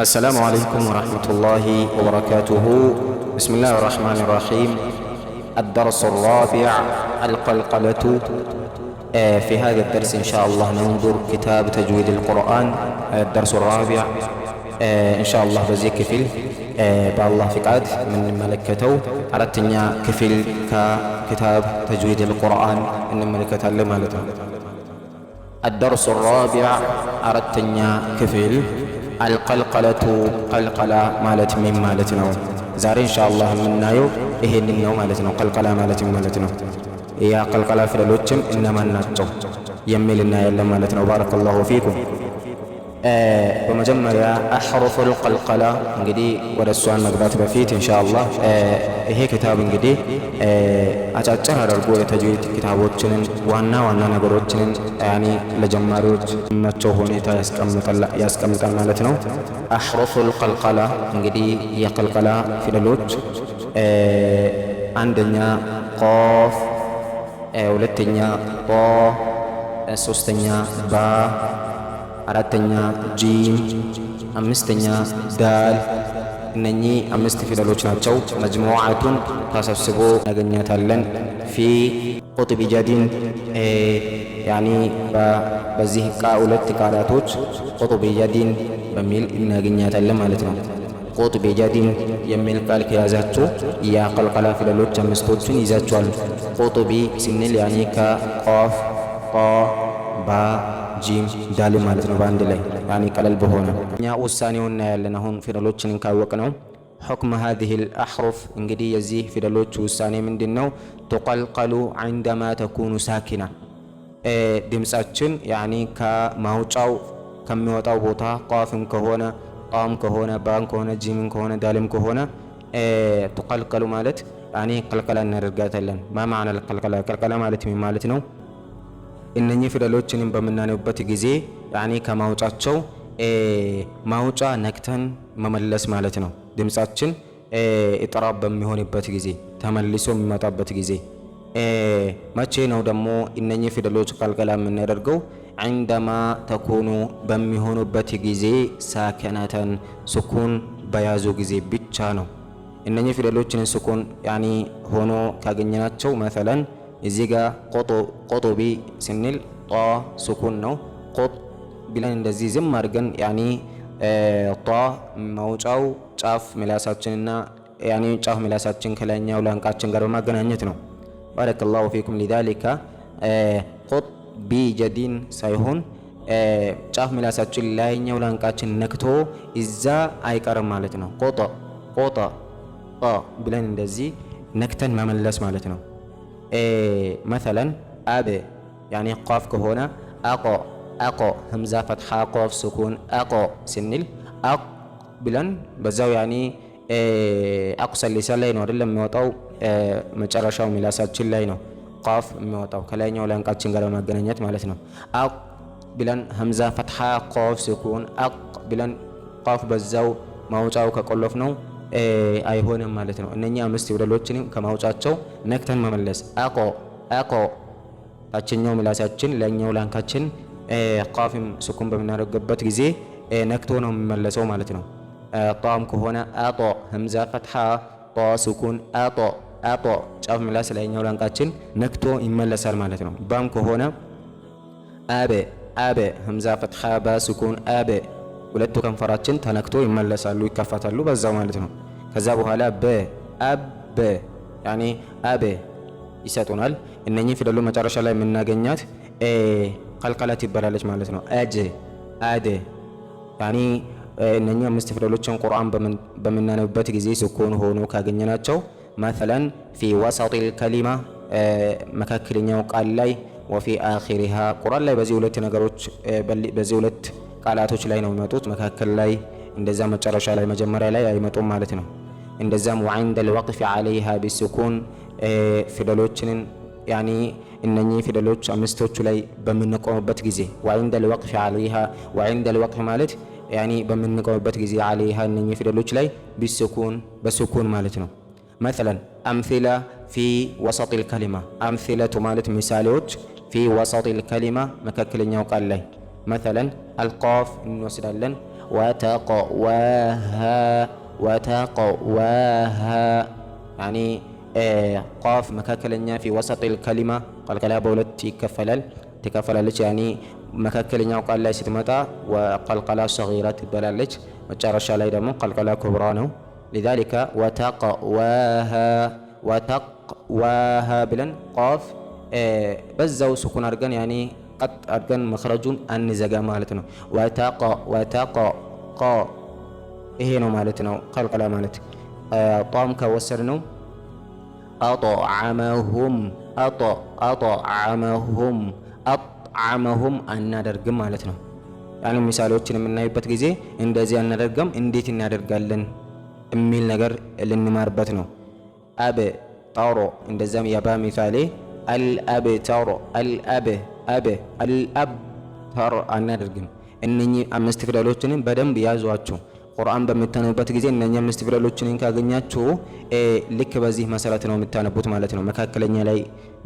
السلام عليكم ورحمة الله وبركاته. بسم الله الرحمن الرحيم. الدرس الرابع القلقلة. في هذا الدرس إن شاء الله ننظر كتاب تجويد القرآن الدرس الرابع إن شاء الله بزي كفل بالله فقاد من ملكته أردتني كفل ككتاب تجويد القرآن إن ملكته لمالته. الدرس الرابع أردتني كفل القلقلة قلقلة مالت من مالتنا زار إن شاء الله من نايو إيه النو مالتنا قلقلة مالت من مالتنا يا قلقلة في الوجم إنما الناتو يميل النايا لما مالتنا بارك الله فيكم. بمجمع أحرف القلقلة انجدي ولا السؤال مقبات بفيت إن شاء الله. هي كتاب انجدي أتشهر القوة تجويد كتاب وجنن وانا نقول وجنن يعني لجماروت ما تشوفوني تا يسكم مالتنا. أحرف القلقلة انجدي هي قلقلة في الوج عندنا قاف ولتنيا طا سوستنيا با አራተኛ ጂም አምስተኛ ዳል እነኚህ አምስት ፊደሎች ናቸው። መጅሙዓቱን ተሰብስቦ እናገኛታለን ፊ ቁጥብ ጀዲን ያኒ በዚህ ሁለት ቃላቶች ቁጥብ ጀዲን በሚል እናገኛታለን ማለት ነው። ቁጥብ ጀዲን የሚል ቃል ከያዛችሁ ያ ቀልቀላ ፊደሎች አምስቶቹን ይዛችኋል። ቁጥቢ ስንል ያኒ ከቃፍ ጣ ባ ጂም ዳል ማለት ነው በአንድ ላይ ያኒ ቀለል በሆነ እኛ ውሳኔውና ያለን አሁን ፊደሎችን እንካወቅ ነው። حكم هذه الأحرف እንግዲህ የዚህ ፊደሎች ውሳኔ ምንድነው? تقلقل عندما تكون ساكنة ድምጻችን ያኒ ከማውጫው ከሚወጣው ቦታ ቃፍም ከሆነ ጣም ከሆነ ባም ከሆነ ጂምም ከሆነ ዳልም ከሆነ تقلقل ማለት ያኒ ቀልቀላ እናደርጋታለን። ما معنى القلقلة? ቀልቀላ ማለት ምን ማለት ነው? እነኚህ ፊደሎችንም በመናነብበት ጊዜ ያኒ ከማውጫቸው ማውጫ ነክተን መመለስ ማለት ነው። ድምጻችን ኢጥራብ በሚሆንበት ጊዜ ተመልሶ የሚመጣበት ጊዜ መቼ ነው ደግሞ እነኚህ ፊደሎች ቀልቀላ የምናደርገው? عندما ተኩኑ በሚሆኑበት ጊዜ ሳከነተን ሱኩን በያዙ ጊዜ ብቻ ነው። እነኚህ ፊደሎችን ሱኩን ያኒ ሆኖ ካገኘናቸው مثلا እዚህ ጋር ቆጦቢ ስንል ጧ ሱኩን ነው። ቆጥ ብለን እንደዚህ ዝም አድርገን ያኒ ጧ ማውጫው ጫፍ ምላሳችንና ያኒ ጫፍ ምላሳችን ከላይኛው ላንቃችን ጋር በማገናኘት ነው። ባረከላሁ ፊኩም لذلك ቆጥ ቢጀዲን ሳይሆን ጫፍ ምላሳችን ላይኛው ላንቃችን ነክቶ እዛ አይቀርም ማለት ነው። ቆጣ ብለን እንደዚህ ነክተን መመለስ ማለት ነው። مثلا أب يعني قاف كهونا أقو همزة فتحة قاف سكون أقو سنل بلن بزاو يعني أقصى اللسان لينو رلم موتاو مجرشاو ملاسات شلينو قاف موتاو كلاينو لان قاتشن غالو مغنيات مالتنا بلن همزة فتحة قاف سكون بلن قاف بزاو موتاو كقلوفنو አይሆንም ማለት ነው። እነኛ አምስት ፊደሎችን ከማውጫቸው ነክተን መመለስ አቆ ታችኛው ምላሳችን ላይኛው ላንካችን ቃፍም ሱኩን በምናደርግበት ጊዜ ነክቶ ነው የሚመለሰው ማለት ነው። ጣም ከሆነ አጦ همዛ ፈትሐ ጣ ሱኩን አጦ ጫፍ ምላስ ላይኛው ላንካችን ነክቶ ይመለሳል ማለት ነው። ባም ከሆነ አበ همዛ ፈትሐ ባ ሱኩን አበ ሁለቱ ከንፈራችን ተነክቶ ይመለሳሉ ይከፈታሉ በዛው ማለት ነው። ከዛ በኋላ አበ ያኒ አበ ይሰጡናል። እነኚህ ፊደሉ መጨረሻ ላይ የምናገኛት ቀልቀላት ይባላለች ማለት ነው። አደ ያኒ እነኚህ አምስት ፊደሎችን ቁርአን በምናነብበት ጊዜ ሱኩን ሆኖ ካገኘናቸው مثلا في وسط الكلمة መካከለኛው ቃል ላይ وفي آخرها ቁርአን ላይ በዚህ ሁለት ነገሮች በዚህ ሁለት ቃላቶች ላይ ነው የሚመጡት። መካከል ላይ እንደዛ መጨረሻ ላይ መጀመሪያ ላይ አይመጡም ማለት ነው። እንደዛም وعند الوقف عليها بالسكون ፊደሎችን ያኒ እነኚህ ፊደሎች አምስቶቹ ላይ በምንቆምበት ጊዜ وعند الوقف عليها وعند الوقف ማለት ያኒ በምንቆምበት ጊዜ عليها እነኚህ ፊደሎች ላይ በሱኩን ማለት ነው። مثلا أمثلة في وسط الكلمة أمثلة ማለት ምሳሌዎች في وسط الكلمة መካከለኛው ቃል ላይ مثلا القاف እንወስዳለን وتقواها يعني ቃፍ መካከለኛ في وسط الكلمة ቀልቀላ በሁለት ትከፈላለች يعني መካከለኛው ቃል ላይ ስትመጣ ወቀልቀላ ሰጊራ ትባላለች። መጨረሻ ላይ ደግሞ ቀልቀላ ኩብራ ነው። لذلك وتقواها ብለን ቃፍ በዛው ሱኩን አድርገን ያኔ ቀጥ አድርገን መኽረጁን አንዘጋ ማለት ነው። ወተቀ ይሄ ነው ማለት ነው ቀልቀላ ማለት። ጣም ከወሰድነው አጥዓመሁም አናደርግም ማለት ነው። ያኔ ምሳሌዎችን የምናይበት ጊዜ እንደዚህ አናደርግም እንዴት እናደርጋለን የሚል ነገር ልንማርበት ነው። አብ ጠሮ እንደዛም የባ ምሳሌ አልአብ ጠሮ አልአብ ተር አናደርግም። እነኚህ አምስት ፊደሎችን በደንብ ያዟቸው። ቁርአን በምታነቡበት ጊዜ እነኚህ አምስት ፊደሎችን ካገኛችሁ ልክ በዚህ መሰረት ነው የምታነቡት ማለት ነው። መካከለኛ ላይ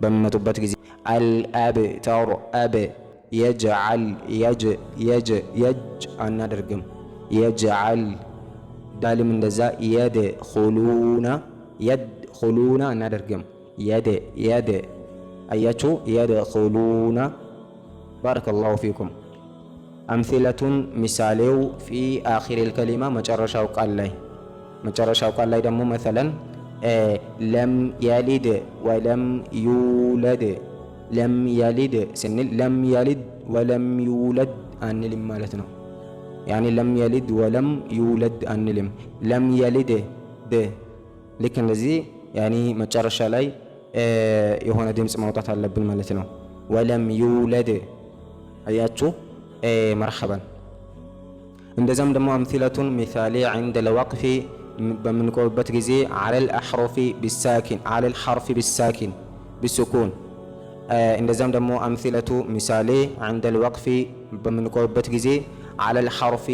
በሚመጡበት ጊዜ አልአብ ተር አብ የጅዓል የጅ አናደርግም። የጅዓል ዳልም እንደዛ የድኹሉና አናደርግም። የድ አያችሁ የድኹሉና ባረከላሁ ፊኩም። አምሲለቱን ምሳሌው ፊ አኺሪል ከሊማ መጨረሻው ቃል ላይ ደግሞ መሰለን ለም የሊድ ወለም ዩለድ ለም የሊድ ስንል ለም የሊድ ወለም ዩለድ አንልም ማለት ነው። ያኒ ለም የሊድ ወለም ዩለድ አንልም። ለም የሊድ ልክ እንደዚህ ያኒ መጨረሻ ላይ የሆነ ድምፅ ማውጣት አለብን ማለት ነው። ወለም ዩለድ አያችሁ መርሐባን። እንደዛም ደግሞ አምሲለቱን ምሳሌ عند الوقف በምንቆምበት ጊዜ على الأحرف بالساكن بالسكون። እንደዛም ደግሞ አምሲለቱ ምሳሌ عند الوقف በምንቆምበት ጊዜ على الحرف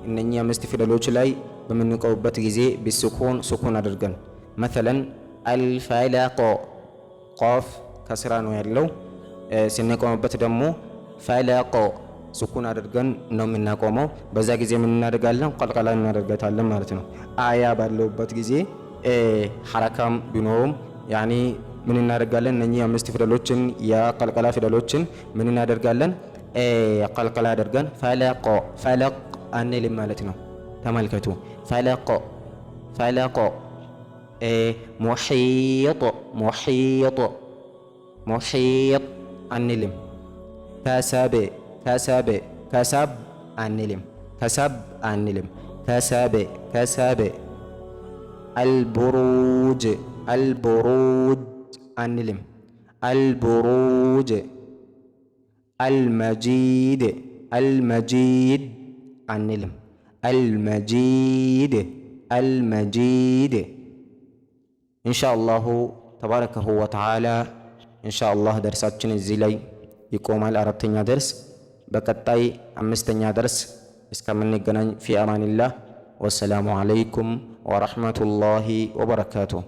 እነኚህ አምስት ፊደሎች ላይ በምንቆምበት ጊዜ بالسكون ሱኩን አድርገን مثلا الفلق ቃፍ ከስራ ነው ያለው። ስንቆምበት ደግሞ ፈለቆ ሱኩን አድርገን ነው የምናቆመው። በዛ ጊዜ ምን እናደርጋለን? ቀልቀላ እናደርጋታለን ማለት ነው። አያ ባለውበት ጊዜ ሐረካም ቢኖርም ያኒ ምን እናደርጋለን? እነኚህ አምስት ፊደሎችን የቀልቀላ ፊደሎችን ምን እናደርጋለን? ቀልቀላ አድርገን ፈለቅ አንልም ማለት ነው። ተመልከቱ። ፈለቆ ሙሒጥ አንልም። ከሰብ አንልም። ከሰብ አልቡሩጅ አንልም። አልቡሩጅ አልመጂድ አንልም። አልመጂድ ኢንሻአላሁ ተባረከሁ ወተዓላ። ኢንሻአላህ ደርሳችን እዚህ ላይ ይቆማል። አራተኛ ደርስ በቀጣይ አምስተኛ ደርስ እስከምንገናኝ ፊ አማኒላህ ወሰላሙ አለይኩም ወረሕመቱላሂ ወበረካቱሁ።